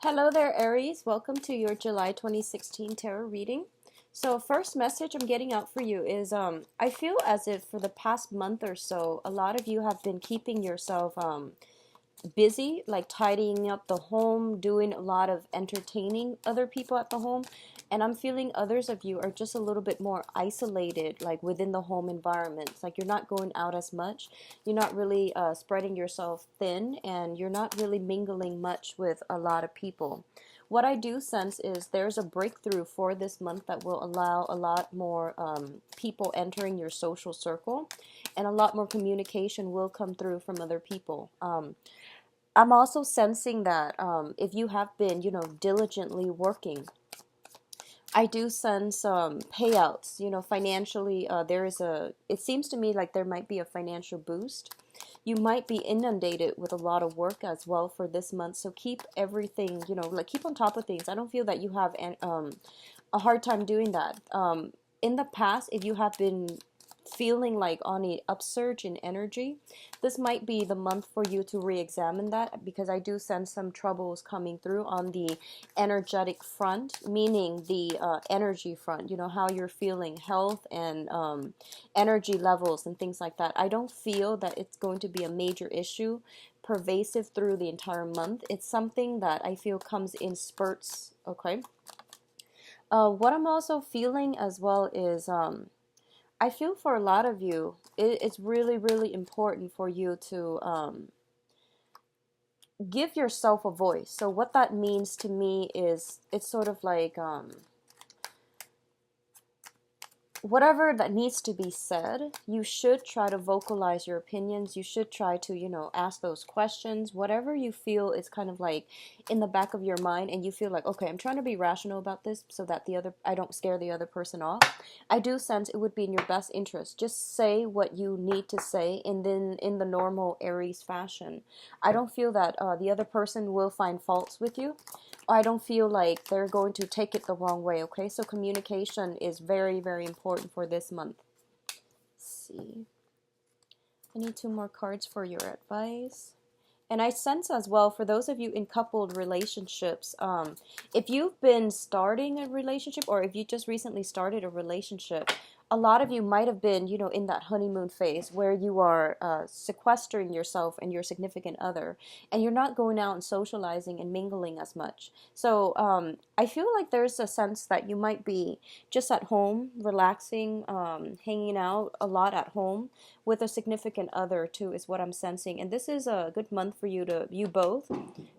Hello there, Aries. Welcome to your July 2016 tarot reading. So, first message I'm getting out for you is I feel as if for the past month or so, a lot of you have been keeping yourself busy, like tidying up the home, doing a lot of entertaining other people at the home. And I'm feeling others of you are just a little bit more isolated, like within the home environment. It's like you're not going out as much. You're not really spreading yourself thin, and you're not really mingling much with a lot of people. What I do sense is there's a breakthrough for this month that will allow a lot more people entering your social circle, and a lot more communication will come through from other people. I'm also sensing that if you have been, diligently working, I do sense payouts, financially. It seems to me like there might be a financial boost. You might be inundated with a lot of work as well for this month. So keep everything, like keep on top of things. I don't feel that you have a hard time doing that. In the past, if you have been feeling like on an upsurge in energy, this might be the month for you to re-examine that, because I do sense some troubles coming through on the energetic front, meaning the energy front, how you're feeling, health and energy levels and things like that. I don't feel that it's going to be a major issue pervasive through the entire month. It's something that I feel comes in spurts, okay? What I'm also feeling as well is I feel for a lot of you, it's really, really important for you to give yourself a voice. So what that means to me is it's sort of like whatever that needs to be said, you should try to vocalize your opinions. You should try to, ask those questions. Whatever you feel is kind of like in the back of your mind, and you feel like, okay, I'm trying to be rational about this so that I don't scare the other person off. I do sense it would be in your best interest. Just say what you need to say, and then in the normal Aries fashion. I don't feel that the other person will find faults with you. I don't feel like they're going to take it the wrong way, okay? So communication is very, very important for this month. Let's see. I need two more cards for your advice. And I sense as well, for those of you in coupled relationships, if you've been starting a relationship, or if you just recently started a relationship, a lot of you might have been, in that honeymoon phase where you are sequestering yourself and your significant other, and you're not going out and socializing and mingling as much. So I feel like there's a sense that you might be just at home, relaxing, hanging out a lot at home with a significant other too, is what I'm sensing. And this is a good month for you both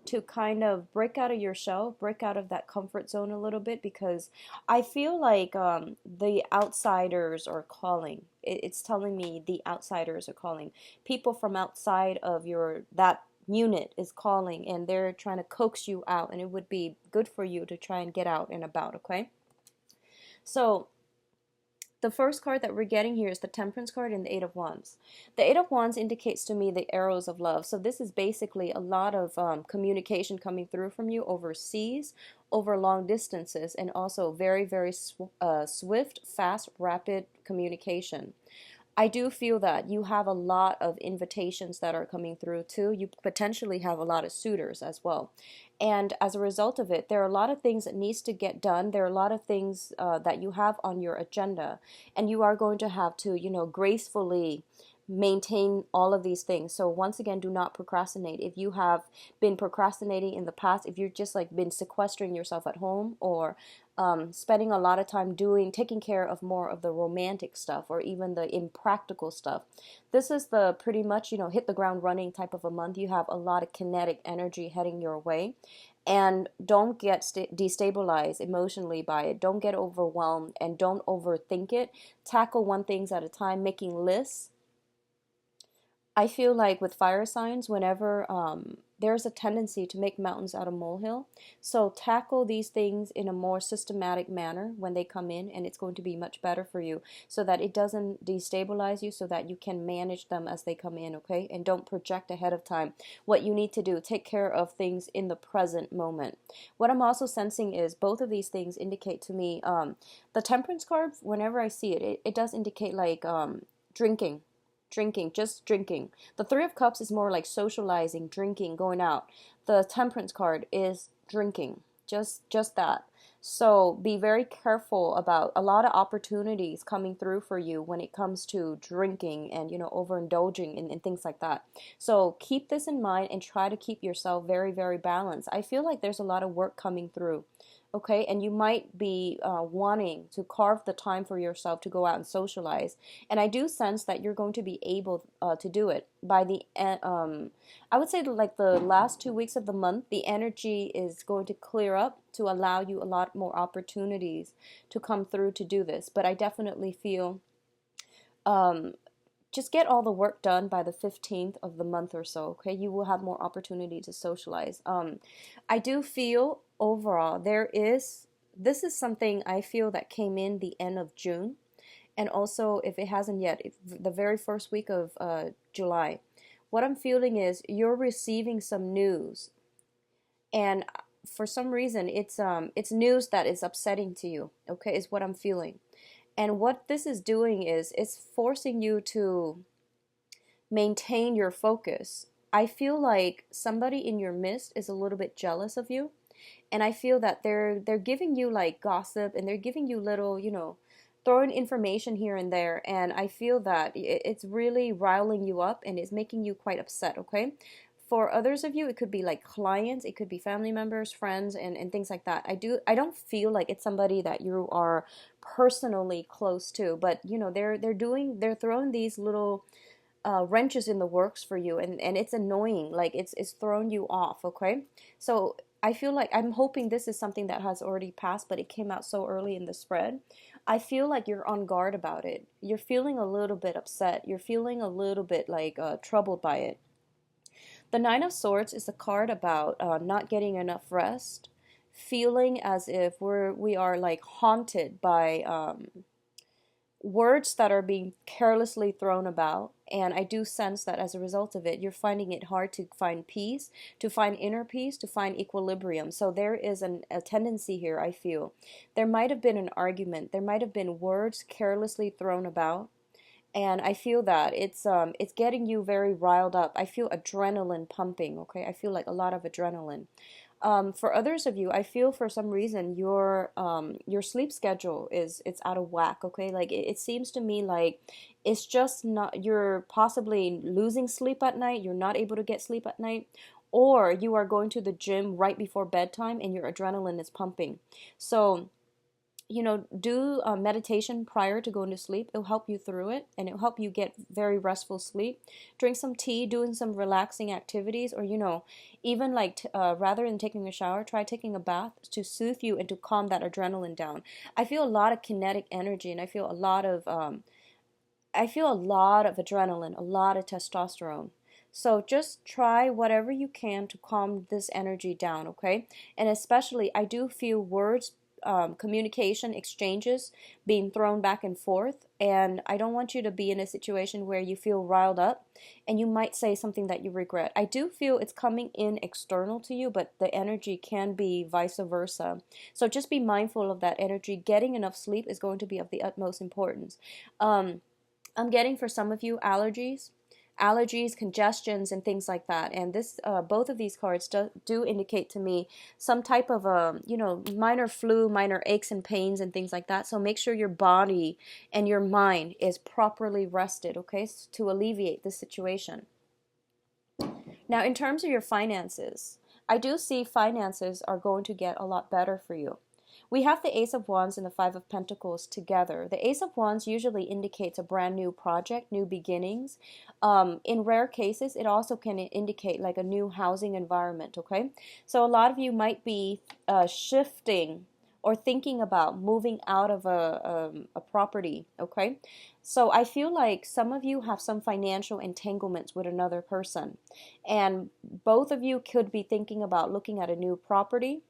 to kind of break out of your shell, break out of that comfort zone a little bit, because I feel like the outsiders are calling. It's telling me the outsiders are calling. People from outside of that unit is calling, and they're trying to coax you out, and it would be good for you to try and get out and about, okay? So the first card that we're getting here is the Temperance card and the Eight of Wands. The Eight of Wands indicates to me the arrows of love. So this is basically a lot of communication coming through from you overseas, over long distances, and also very, very swift, fast, rapid communication. I do feel that you have a lot of invitations that are coming through too. You potentially have a lot of suitors as well. And as a result of it, there are a lot of things that needs to get done. There are a lot of things that you have on your agenda, and you are going to have to, gracefully maintain all of these things. So once again, do not procrastinate. If you have been procrastinating in the past, if you've just like been sequestering yourself at home, or spending a lot of time taking care of more of the romantic stuff, or even the impractical stuff, this is the pretty much, hit the ground running type of a month. You have a lot of kinetic energy heading your way. And don't get destabilized emotionally by it. Don't get overwhelmed, and don't overthink it. Tackle one things at a time, making lists. I feel like with fire signs, whenever there's a tendency to make mountains out of molehill. So tackle these things in a more systematic manner when they come in, and it's going to be much better for you, so that it doesn't destabilize you, so that you can manage them as they come in, okay? And don't project ahead of time what you need to do. Take care of things in the present moment. What I'm also sensing is both of these things indicate to me, the Temperance card, whenever I see it, it does indicate like drinking, just drinking. The Three of Cups is more like socializing, drinking, going out. the Temperance card is drinking. Just that. So be very careful about a lot of opportunities coming through for you when it comes to drinking and, overindulging and things like that. So keep this in mind and try to keep yourself very, very balanced. I feel like there's a lot of work coming through. Okay, and you might be wanting to carve the time for yourself to go out and socialize, and I do sense that you're going to be able to do it by the I would say like the last 2 weeks of the month. The energy is going to clear up to allow you a lot more opportunities to come through to do this. But I definitely feel um, just get all the work done by the 15th of the month or so. Okay, you will have more opportunity to socialize. I do feel overall this is something I feel that came in the end of June, and also if it hasn't yet, the very first week of July. What I'm feeling is you're receiving some news, and for some reason it's news that is upsetting to you. Okay, is what I'm feeling. And what this is doing is it's forcing you to maintain your focus. I feel like somebody in your midst is a little bit jealous of you, and I feel that they're giving you like gossip, and they're giving you little, throwing information here and there, and I feel that it's really riling you up and it's making you quite upset. Okay, for others of you it could be like clients, it could be family members, friends, and things like that. I don't feel like it's somebody that you are personally close to, but they're throwing these little wrenches in the works for you, and it's annoying, like it's throwing you off. Okay, so I feel like I'm hoping this is something that has already passed, but it came out so early in the spread. I feel like you're on guard about it. You're feeling a little bit upset. You're feeling a little bit like troubled by it. The Nine of Swords is a card about not getting enough rest, feeling as if we are like haunted by words that are being carelessly thrown about. And I do sense that as a result of it, you're finding it hard to find peace, to find inner peace, to find equilibrium. So there is a tendency here, I feel. There might have been an argument. There might have been words carelessly thrown about. And I feel that it's getting you very riled up. I feel adrenaline pumping. Okay, I feel like a lot of adrenaline. For others of you, I feel for some reason your sleep schedule it's out of whack. Okay, like it seems to me like it's just not, you're possibly losing sleep at night. You're not able to get sleep at night, or you are going to the gym right before bedtime and your adrenaline is pumping. So do meditation prior to going to sleep. It'll help you through it, and it'll help you get very restful sleep. Drink some tea, doing some relaxing activities, or even like rather than taking a shower, try taking a bath to soothe you and to calm that adrenaline down. I feel a lot of kinetic energy, and I feel a lot of adrenaline, a lot of testosterone. So just try whatever you can to calm this energy down, okay? And especially, I do feel words, communication exchanges being thrown back and forth, and I don't want you to be in a situation where you feel riled up and you might say something that you regret. I do feel it's coming in external to you, but the energy can be vice versa. So just be mindful of that energy. Getting enough sleep is going to be of the utmost importance. I'm getting for some of you allergies, congestions, and things like that. And this, both of these cards do indicate to me some type of minor flu, minor aches and pains, and things like that. So make sure your body and your mind is properly rested, okay, to alleviate this situation. Now, in terms of your finances, I do see finances are going to get a lot better for you. We have the Ace of Wands and the Five of Pentacles together. The Ace of Wands usually indicates a brand new project, new beginnings. In rare cases, it also can indicate like a new housing environment, okay? So a lot of you might be shifting or thinking about moving out of a property, okay? So I feel like some of you have some financial entanglements with another person, and both of you could be thinking about looking at a new property.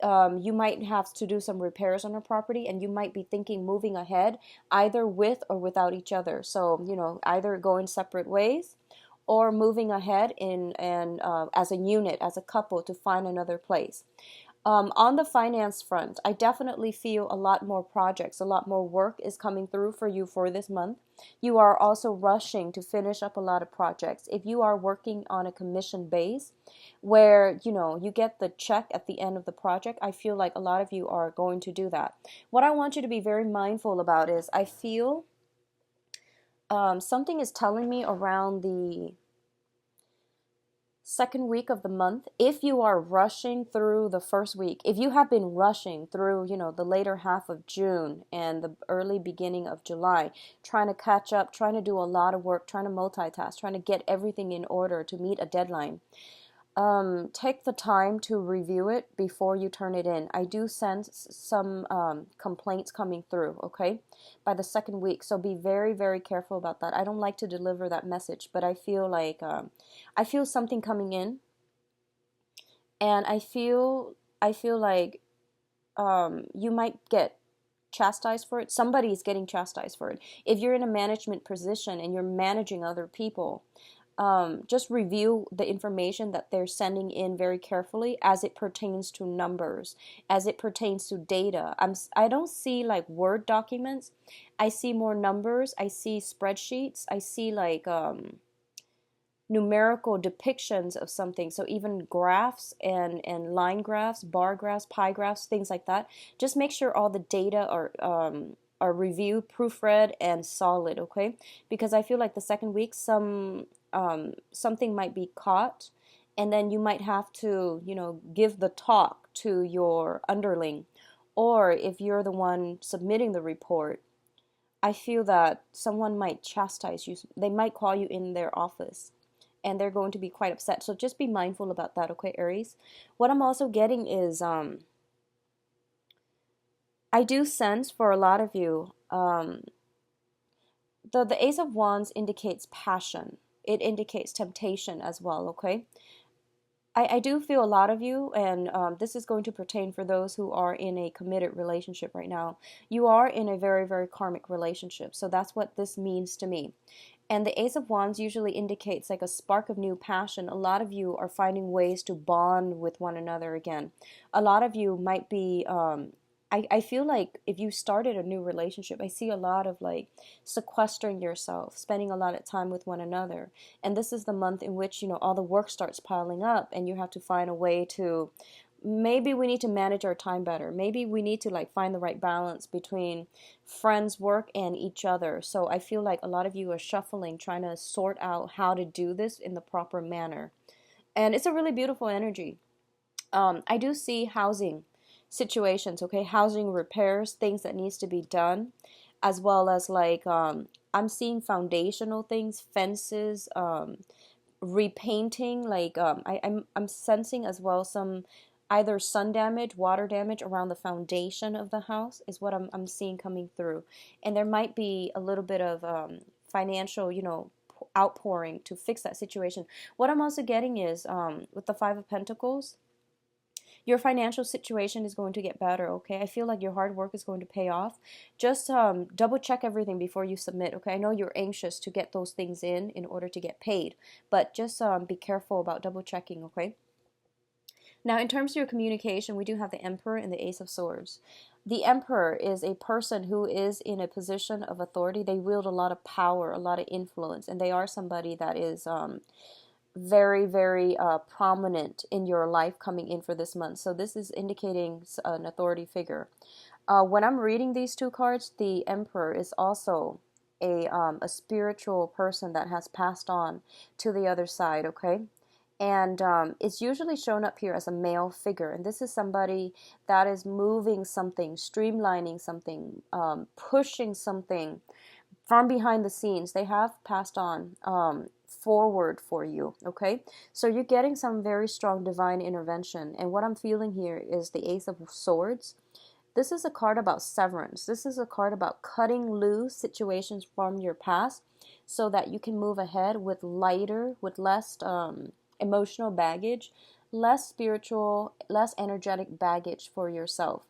You might have to do some repairs on a property, and you might be thinking moving ahead either with or without each other. So, either going separate ways or moving ahead in and as a unit, as a couple, to find another place. On the finance front, I definitely feel a lot more projects, a lot more work is coming through for you for this month. You are also rushing to finish up a lot of projects. If you are working on a commission base where, you get the check at the end of the project, I feel like a lot of you are going to do that. What I want you to be very mindful about is I feel something is telling me around the second week of the month, if you are rushing through the first week, if you have been rushing through, the later half of June and the early beginning of July, trying to catch up, trying to do a lot of work, trying to multitask, trying to get everything in order to meet a deadline, take the time to review it before you turn it in. I do sense some complaints coming through, okay, by the second week. So be very, very careful about that. I don't like to deliver that message, but I feel like I feel something coming in, and I feel like you might get chastised for it. Somebody is getting chastised for it. If you're in a management position and you're managing other people, just review the information that they're sending in very carefully as it pertains to numbers, as it pertains to data. I don't see like Word documents. I see more numbers. I see spreadsheets. I see like numerical depictions of something. So even graphs and line graphs, bar graphs, pie graphs, things like that. Just make sure all the data are reviewed, proofread, and solid. Okay, because I feel like the second week something might be caught, and then you might have to give the talk to your underling, or if you're the one submitting the report, I feel that someone might chastise you. They might call you in their office and they're going to be quite upset. So just be mindful about that, okay, Aries? What I'm also getting is I do sense for a lot of you, the Ace of Wands indicates passion. It indicates temptation as well, okay? I do feel a lot of you, and this is going to pertain for those who are in a committed relationship right now. You are in a very, very karmic relationship. So that's what this means to me. And the Ace of Wands usually indicates like a spark of new passion. A lot of you are finding ways to bond with one another again. A lot of you might be, I feel like if you started a new relationship, I see a lot of like sequestering yourself, spending a lot of time with one another. And this is the month in which, all the work starts piling up and you have to find a way to, maybe we need to manage our time better. Maybe we need to like find the right balance between friends, work, and each other. So I feel like a lot of you are shuffling, trying to sort out how to do this in the proper manner. And it's a really beautiful energy. I do see housing situations, okay, housing repairs, things that needs to be done, as well as like I'm seeing foundational things, fences, repainting, like I'm sensing as well some either sun damage, water damage around the foundation of the house is what I'm seeing coming through. And there might be a little bit of financial, outpouring to fix that situation. What I'm also getting is with the Five of Pentacles, your financial situation is going to get better, okay? I feel like your hard work is going to pay off. Just double check everything before you submit, okay? I know you're anxious to get those things in order to get paid, but just be careful about double checking, okay? Now, in terms of your communication, we do have the Emperor and the Ace of Swords. The Emperor is a person who is in a position of authority. They wield a lot of power, a lot of influence, and they are somebody that is very, very prominent in your life coming in for this month. So this is indicating an authority figure. When I'm reading these two cards, the Emperor is also a spiritual person that has passed on to the other side, okay? And it's usually shown up here as a male figure. And this is somebody that is moving something, streamlining something, pushing something from behind the scenes. They have passed on forward for you, okay? So you're getting some very strong divine intervention. And what I'm feeling here is the Ace of Swords. This is a card about severance. This is a card about cutting loose situations from your past so that you can move ahead with lighter, with less emotional baggage, less spiritual, less energetic baggage for yourself.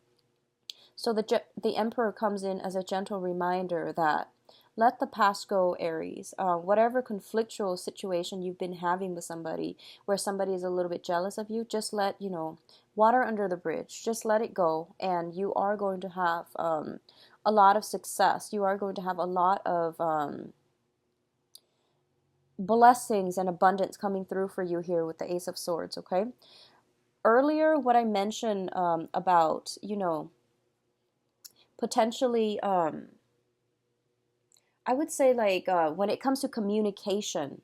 So the Emperor comes in as a gentle reminder that Let the past go, Aries. Whatever conflictual situation you've been having with somebody, where somebody is a little bit jealous of you, just let, water under the bridge. Just let it go, and you are going to have a lot of success. You are going to have a lot of blessings and abundance coming through for you here with the Ace of Swords, okay? Earlier, what I mentioned about, potentially, I would say, like, when it comes to communication,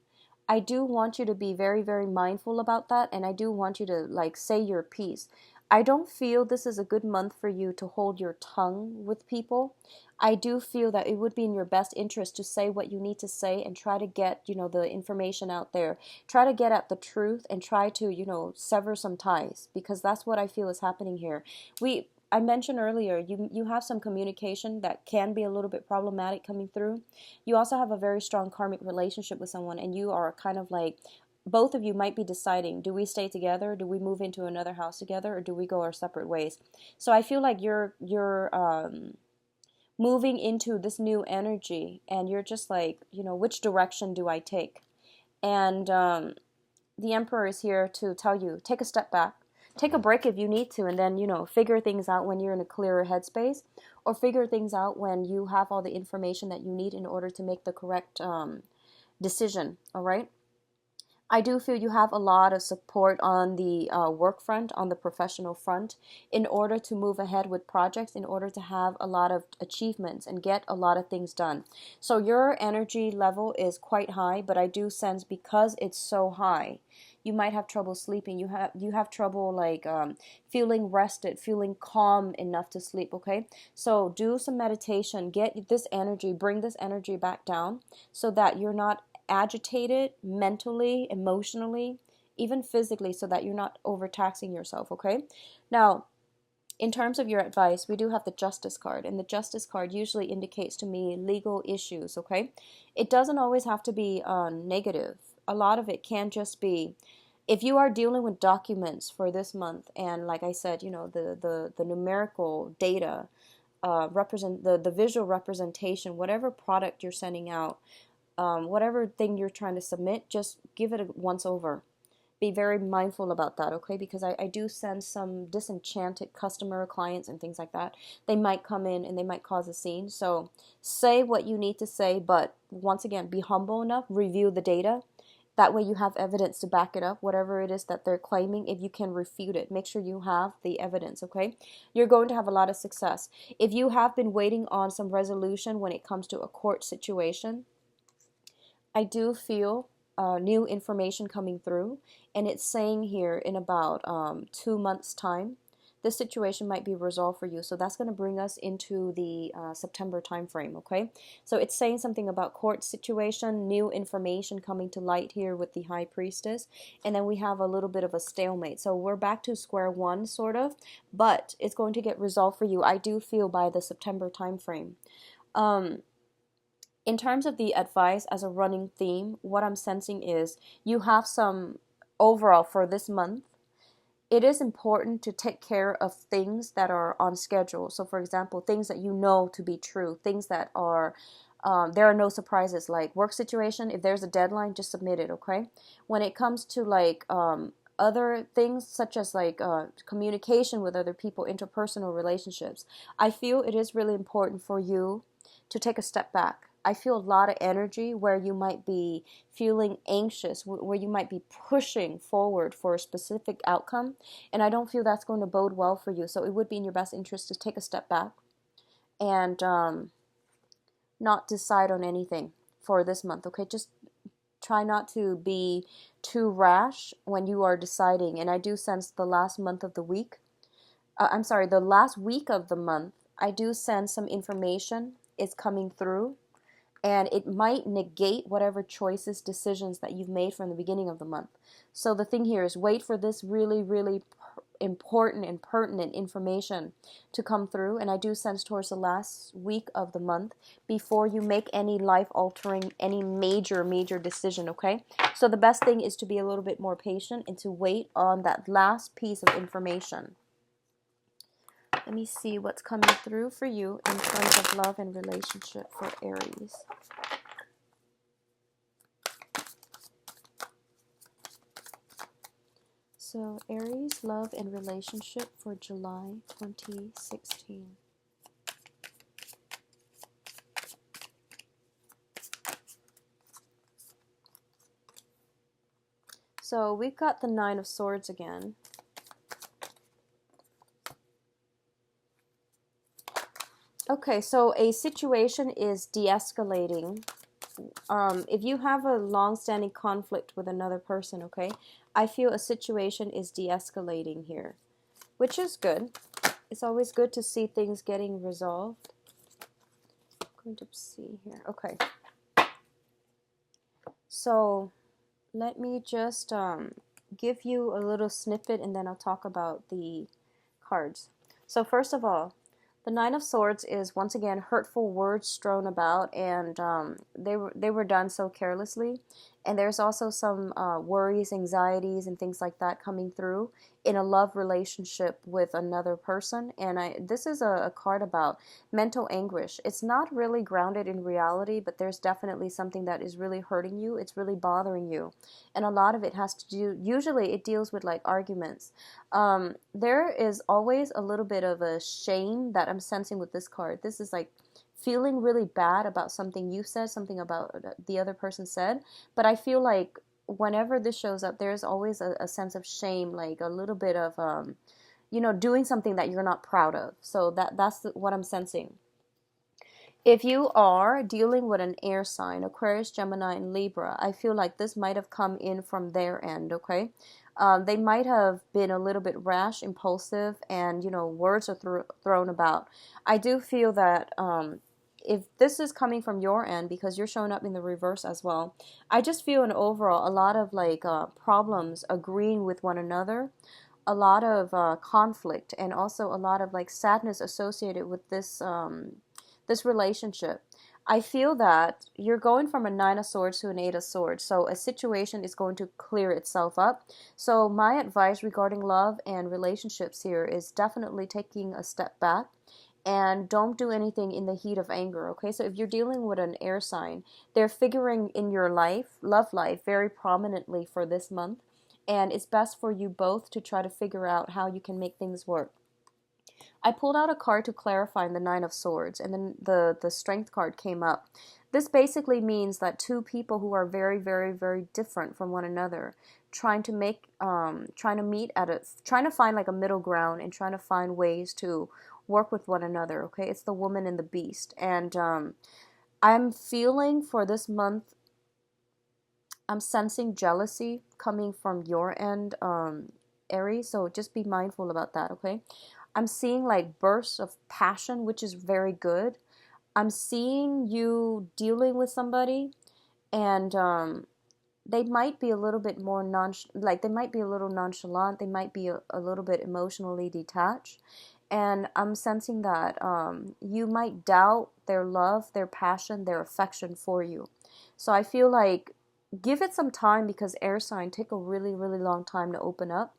I do want you to be very, very mindful about that, and I do want you to, like, say your piece. I don't feel this is a good month for you to hold your tongue with people. I do feel that it would be in your best interest to say what you need to say and try to get, the information out there. Try to get at the truth and try to, sever some ties, because that's what I feel is happening here. I mentioned earlier, you have some communication that can be a little bit problematic coming through. You also have a very strong karmic relationship with someone, and you are kind of like, both of you might be deciding, do we stay together, do we move into another house together, or do we go our separate ways? So I feel like you're moving into this new energy, and you're just like, which direction do I take? And the Emperor is here to tell you, take a step back. Take a break if you need to, and then, figure things out when you're in a clearer headspace, or figure things out when you have all the information that you need in order to make the correct decision, all right? I do feel you have a lot of support on the work front, on the professional front, in order to move ahead with projects, in order to have a lot of achievements and get a lot of things done. So your energy level is quite high, but I do sense because it's so high, you might have trouble sleeping. You have trouble, like, feeling rested, feeling calm enough to sleep, okay? So do some meditation, get this energy, bring this energy back down so that you're not agitated mentally, emotionally, even physically, so that you're not overtaxing yourself, okay? Now, in terms of your advice, we do have the Justice card, and the Justice card usually indicates to me legal issues, okay? It doesn't always have to be negative. A lot of it can just be, if you are dealing with documents for this month, and like I said, the numerical data, represent the visual representation, whatever product you're sending out, whatever thing you're trying to submit, just give it a once over. Be very mindful about that, okay? Because I do sense some disenchanted customer clients and things like that. They might come in and they might cause a scene. So say what you need to say, but once again, be humble enough, review the data. That way you have evidence to back it up, whatever it is that they're claiming. If you can refute it, make sure you have the evidence, okay? You're going to have a lot of success. If you have been waiting on some resolution when it comes to a court situation, I do feel new information coming through, and it's saying here in about 2 months' time, this situation might be resolved for you. So that's going to bring us into the September time frame, okay? So it's saying something about court situation, new information coming to light here with the High Priestess, and then we have a little bit of a stalemate. So we're back to square one, sort of, but it's going to get resolved for you, I do feel, by the September time frame. In terms of the advice as a running theme, what I'm sensing is you have some, overall for this month, it is important to take care of things that are on schedule. So for example, things that you know to be true, things that are, there are no surprises, like work situation. If there's a deadline, just submit it, okay? When it comes to, like, other things such as, like, communication with other people, interpersonal relationships, I feel it is really important for you to take a step back. I feel a lot of energy where you might be feeling anxious, where you might be pushing forward for a specific outcome, and I don't feel that's going to bode well for you. So it would be in your best interest to take a step back and not decide on anything for this month, okay? Just try not to be too rash when you are deciding. And I do sense the last month of the week, the last week of the month, I do sense some information is coming through, and it might negate whatever choices, decisions that you've made from the beginning of the month. So the thing here is, wait for this really, really important and pertinent information to come through, and I do sense towards the last week of the month before you make any life-altering, any major decision, okay? So the best thing is to be a little bit more patient and to wait on that last piece of information. Let me see what's coming through for you in terms of love and relationship for Aries. So, Aries, love and relationship for July 2016. So, we've got the Nine of Swords again. Okay, so a situation is de-escalating. If you have a long-standing conflict with another person, okay, I feel a situation is de-escalating here, which is good. It's always good to see things getting resolved. I'm going to see here. Okay. So let me just give you a little snippet and then I'll talk about the cards. So first of all, the Nine of Swords is once again hurtful words strewn about, and they were done so carelessly. And there's also some worries, anxieties, and things like that coming through in a love relationship with another person. And this is a card about mental anguish. It's not really grounded in reality, but there's definitely something that is really hurting you. It's really bothering you. And a lot of it has to do, usually it deals with like arguments. There is always a little bit of a shame that I'm sensing with this card. This is like feeling really bad about something you said, something about the other person said. But I feel like whenever this shows up, there's always a sense of shame, like a little bit of, doing something that you're not proud of. So that's what I'm sensing. If you are dealing with an air sign, Aquarius, Gemini, and Libra, I feel like this might have come in from their end, okay? They might have been a little bit rash, impulsive, and, words are thrown about. I do feel that if this is coming from your end, because you're showing up in the reverse as well, I just feel in overall a lot of like problems agreeing with one another, a lot of conflict, and also a lot of like sadness associated with this relationship. I feel that you're going from a Nine of Swords to an Eight of Swords, so a situation is going to clear itself up. So my advice regarding love and relationships here is definitely taking a step back and don't do anything in the heat of anger, okay? So if you're dealing with an air sign, they're figuring in your love life, very prominently for this month, and it's best for you both to try to figure out how you can make things work. I pulled out a card to clarify in the Nine of Swords, and then the Strength card came up. This basically means that two people who are very, very, very different from one another, trying to trying to find like a middle ground and trying to find ways to work with one another. Okay, it's the woman and the beast, and I'm feeling for this month. I'm sensing jealousy coming from your end, Aries. So just be mindful about that. Okay. I'm seeing like bursts of passion, which is very good. I'm seeing you dealing with somebody, and they might be a little bit more they might be a little nonchalant. They might be a little bit emotionally detached, and I'm sensing that you might doubt their love, their passion, their affection for you. So I feel like give it some time, because air sign take a really, really long time to open up.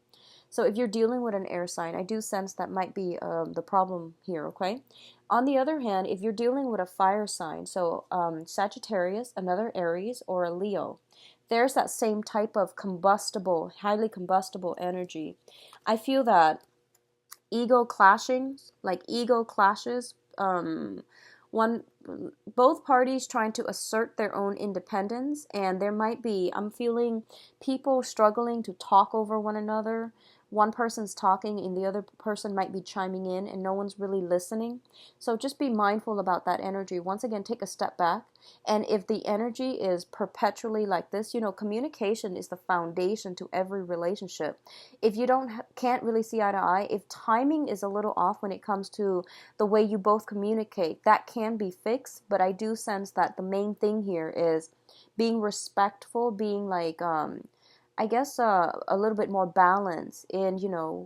So if you're dealing with an air sign, I do sense that might be the problem here, okay? On the other hand, if you're dealing with a fire sign, so Sagittarius, another Aries, or a Leo, there's that same type of combustible, highly combustible energy. I feel that ego clashing, like ego clashes, one both parties trying to assert their own independence, and there might be, I'm feeling people struggling to talk over one another. One person's talking and the other person might be chiming in and no one's really listening. So just be mindful about that energy. Once again, take a step back. And if the energy is perpetually like this, communication is the foundation to every relationship. If you can't really see eye to eye, if timing is a little off when it comes to the way you both communicate, that can be fixed. But I do sense that the main thing here is being respectful, being like I guess a little bit more balance in,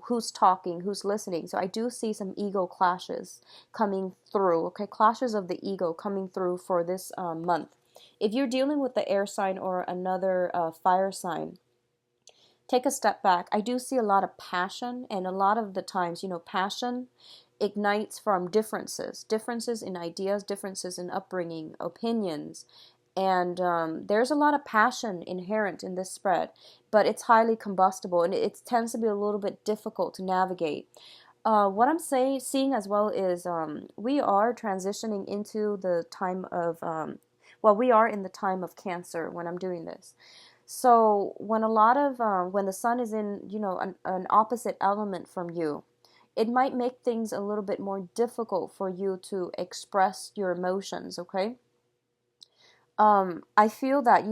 who's talking, who's listening. So I do see some ego clashes coming through, okay? Clashes of the ego coming through for this month. If you're dealing with the air sign or another fire sign, take a step back. I do see a lot of passion, and a lot of the times, passion ignites from differences in ideas, differences in upbringing, opinions. And there's a lot of passion inherent in this spread, but it's highly combustible, and it tends to be a little bit difficult to navigate. What I'm seeing as well is we are transitioning into the time of, well, we are in the time of Cancer when I'm doing this. So when a lot of, when the sun is in, an opposite element from you, it might make things a little bit more difficult for you to express your emotions, okay? I feel that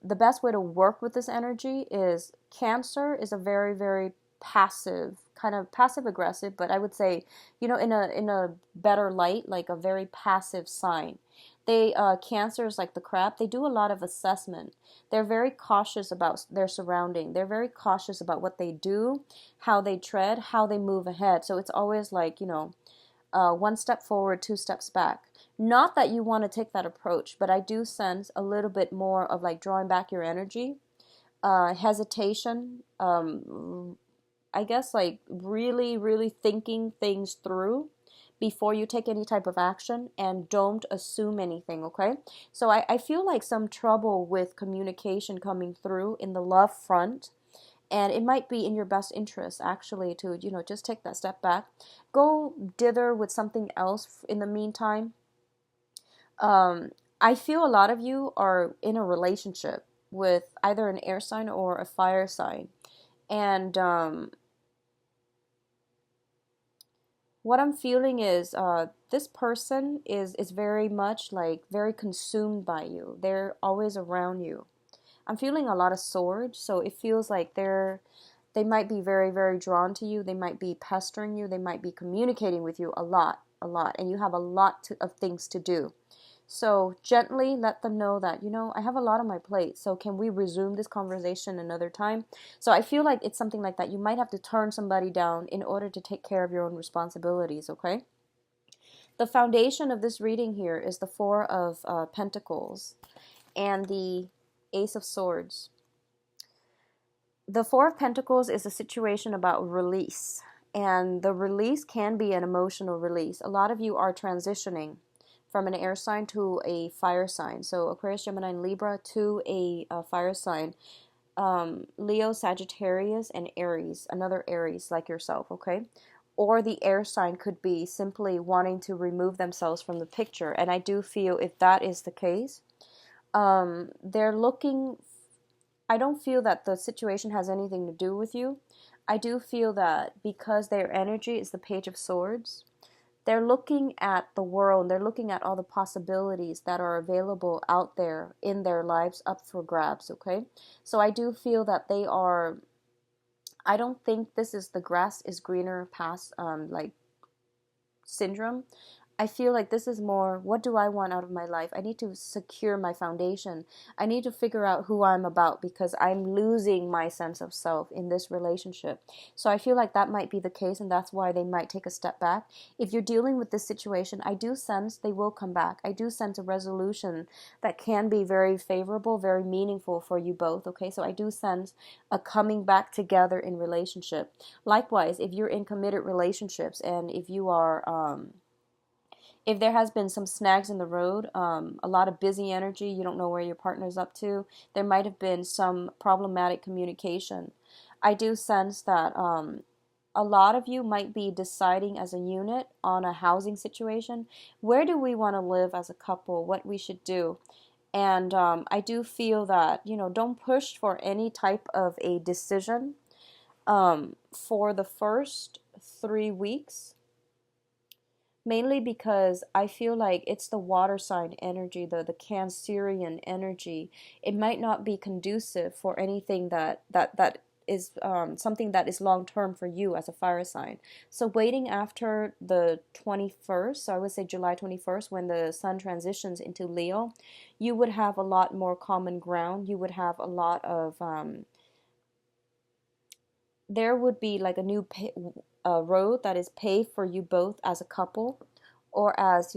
the best way to work with this energy is Cancer is a very, very passive, kind of passive aggressive, but I would say, in a better light, like a very passive sign. Cancer is like the crab. They do a lot of assessment. They're very cautious about their surrounding. They're very cautious about what they do, how they tread, how they move ahead. So it's always like, one step forward, two steps back. Not that you want to take that approach, but I do sense a little bit more of like drawing back your energy, hesitation, I guess like really, really thinking things through before you take any type of action, and don't assume anything, okay? So I feel like some trouble with communication coming through in the love front, and it might be in your best interest actually to, just take that step back, go dither with something else in the meantime. I feel a lot of you are in a relationship with either an air sign or a fire sign. And what I'm feeling is this person is very much like very consumed by you. They're always around you. I'm feeling a lot of swords, so it feels like they might be very, very drawn to you. They might be pestering you. They might be communicating with you a lot, and you have a lot of things to do. So gently let them know that, I have a lot on my plate. So can we resume this conversation another time? So I feel like it's something like that. You might have to turn somebody down in order to take care of your own responsibilities, okay? The foundation of this reading here is the Four of Pentacles and the Ace of Swords. The Four of Pentacles is a situation about release, and the release can be an emotional release. A lot of you are transitioning from an air sign to a fire sign. So Aquarius, Gemini, and Libra to a fire sign. Leo, Sagittarius, and Aries, another Aries like yourself, okay? Or the air sign could be simply wanting to remove themselves from the picture. And I do feel if that is the case, they're looking, I don't feel that the situation has anything to do with you. I do feel that because their energy is the Page of Swords, they're looking at the world, they're looking at all the possibilities that are available out there in their lives up for grabs, okay? So I do feel that I don't think this is the grass is greener past like syndrome. I feel like this is more, what do I want out of my life? I need to secure my foundation. I need to figure out who I'm about because I'm losing my sense of self in this relationship. So I feel like that might be the case, and that's why they might take a step back. If you're dealing with this situation, I do sense they will come back. I do sense a resolution that can be very favorable, very meaningful for you both, okay? So I do sense a coming back together in relationship. Likewise, if you're in committed relationships and if you are if there has been some snags in the road, a lot of busy energy, you don't know where your partner's up to, there might have been some problematic communication. I do sense that a lot of you might be deciding as a unit on a housing situation. Where do we want to live as a couple? What we should do? And I do feel that, don't push for any type of a decision for the first 3 weeks, mainly because I feel like it's the water sign energy, the Cancerian energy. It might not be conducive for anything that is something that is long term for you as a fire sign. So waiting after the 21st, so I would say July 21st, when the sun transitions into Leo, you would have a lot more common ground. You would have a lot of there would be like a road that is paved for you both as a couple, or as,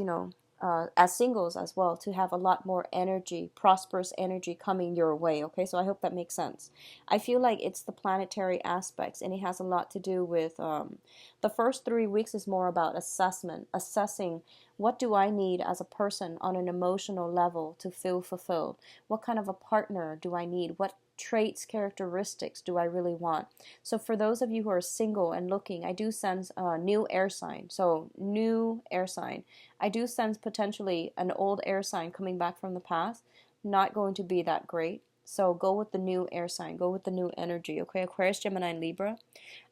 as singles as well, to have a lot more energy, prosperous energy coming your way. Okay, so I hope that makes sense. I feel like it's the planetary aspects, and it has a lot to do with the first 3 weeks is more about assessment, assessing what do I need as a person on an emotional level to feel fulfilled? What kind of a partner do I need? What traits, characteristics do I really want? So for those of you who are single and looking, I do sense a new air sign. So new air sign. I do sense potentially an old air sign coming back from the past, not going to be that great. So go with the new air sign, go with the new energy, okay? Aquarius, Gemini, and Libra.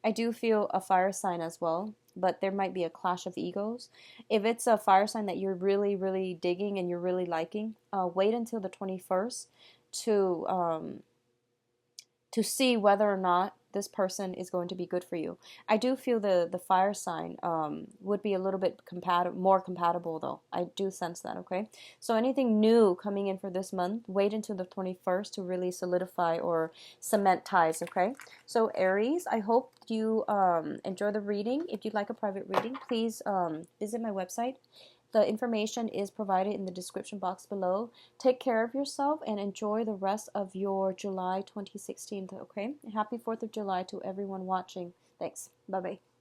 I do feel a fire sign as well, but there might be a clash of egos. If it's a fire sign that you're really, really digging and you're really liking, wait until the 21st to see whether or not this person is going to be good for you. I do feel the fire sign would be a little bit more compatible though. I do sense that, okay? So anything new coming in for this month, wait until the 21st to really solidify or cement ties, okay? So Aries, I hope you enjoy the reading. If you'd like a private reading, please visit my website. The information is provided in the description box below. Take care of yourself and enjoy the rest of your July 2016, okay? Happy 4th of July to everyone watching. Thanks. Bye-bye.